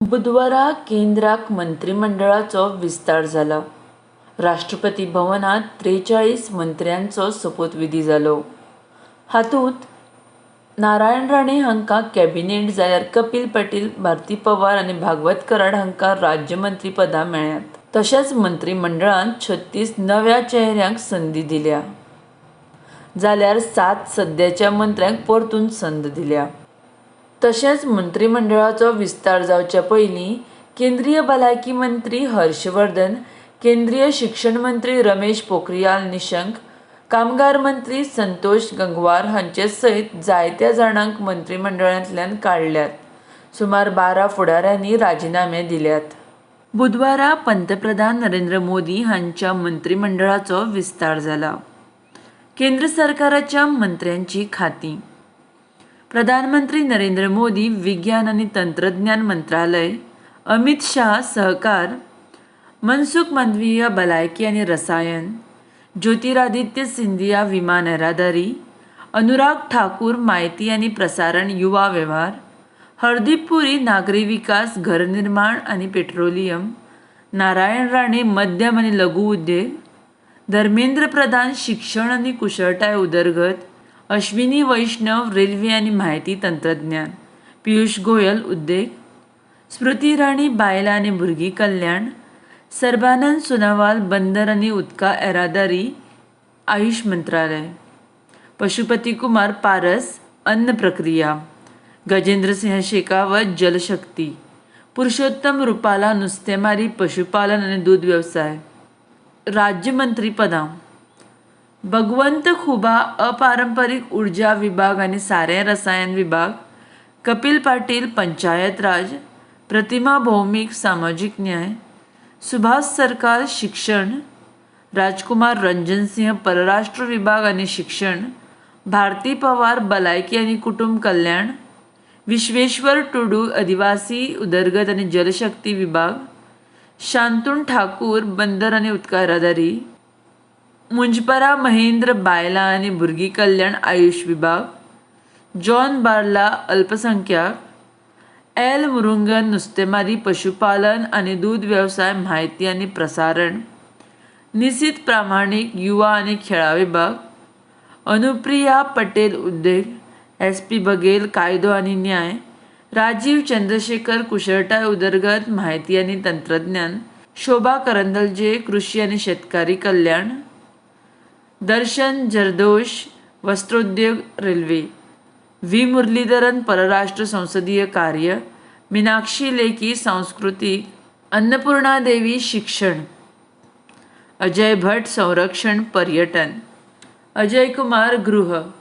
बुधवारा केंद्राक मंत्रिमंडळाचो विस्तार जाला। राष्ट्रपती भवनात 43 मंत्र्यांचो सोपुतविधी जालो। हातूंत नारायण राणे हांकां कॅबिनेट जाल्यार कपिल पाटील, भारती पवार आनी भागवत कराड हांकां राज्यमंत्री पदां मेळ्ळ्यांत। तशेंच मंत्रिमंडळांत 36 नव्या चेहऱ्यांक संदी दिल्या, जाल्यार 7 सद्याच्या मंत्र्यांक परतून संद दिल्या। तशेंच मंत्रिमंडळाचो विस्तार जावचे पयलीं केंद्रीय भलायकी मंत्री हर्षवर्धन, केंद्रीय शिक्षण मंत्री रमेश पोखरियाल निशंक, कामगार मंत्री संतोष गंगवार हांचे सयत जायत्या जाणांक मंत्रिमंडळांतल्यान काडल्यात। सुमार 12 फुडाऱ्यांनी राजीनामे दिल्यात। बुधवारा पंतप्रधान नरेंद्र मोदी हांच्या मंत्रिमंडळाचो विस्तार जाला। केंद्र सरकाराच्या मंत्र्यांची खातीं: प्रधानमंत्री नरेंद्र मोदी विज्ञान आनी तंत्रज्ञान मंत्रालय, अमित शाह सहकार, मनसुख मांडविया भलायकी आनी रसायन, ज्योतिरादित्य सिंधिया विमान येरादारी, अनुराग ठाकूर म्हायती आनी प्रसारण युवा वेव्हार, हरदीप पुरी नागरी विकास घरनिर्माण आनी पेट्रोलियम, नारायण राणे मध्यम आनी लघु उद्देग, धर्मेंद्र प्रधान शिक्षण आनी कुशळटाय उदरगत, अश्विनी वैष्णव रेल्वे आनी म्हायती तंत्रज्ञान, पियुष गोयल उद्देग, स्मृती इराणी बायलां आनी भुरगीं कल्याण, सर्बानंद सोनोवाल बंदर आनी उदका येरादारी आयुष मंत्रालय, पशुपती कुमार पारस अन्न प्रक्रिया, गजेंद्र सिंह शेखावत जलशक्ती, पुरुषोत्तम रुपाला नुस्तेमारी पशुपालन आनी दूध वेवसाय। राज्यमंत्री पदां: भगवंत खुबा अपारंपारीक उर्जा विभाग आनी सारें रसायन विभाग, कपिल पाटील पंचायत राज, प्रतिमा भौमीक सामाजीक न्याय, सुभाष सरकार शिक्षण, राजकुमार रंजन सिंह परराष्ट्र विभाग आनी शिक्षण, भारती पवार भलायकी आनी कुटुंब कल्याण, विश्वेश्वर टुडू आदिवासी उदरगत आनी जलशक्ती विभाग, शांतून ठाकूर बंदर आनी उदका येरादारी, मुंजपरा महेंद्र बायलां आनी भुरगीं कल्याण आयुष विभाग, जॉन बार्ला अल्पसंख्याक, एल मुरुगन नुस्तेमारी पशुपालन आनी दूध वेवसाय म्हायती आनी प्रसारण, निसीत प्रामाणीक युवा आनी खेळा विभाग, अनुप्रिया पटेल उद्देग, SP बघेल कायदो आनी न्याय, राजीव चंद्रशेखर कुशळटाय उदरगत म्हायती आनी तंत्रज्ञान, शोभा करंदलजे कृषी आनी शेतकारी कल्याण, दर्शन जरदोश वस्त्रोद्योग रेल्वे, व्ही मुरलीधरन परराष्ट्र संसदीय कार्य, मीनाक्षी लेखी सांस्कृतिक, अन्नपूर्णा देवी शिक्षण, अजय भट्ट संरक्षण पर्यटन, अजय कुमार गृह।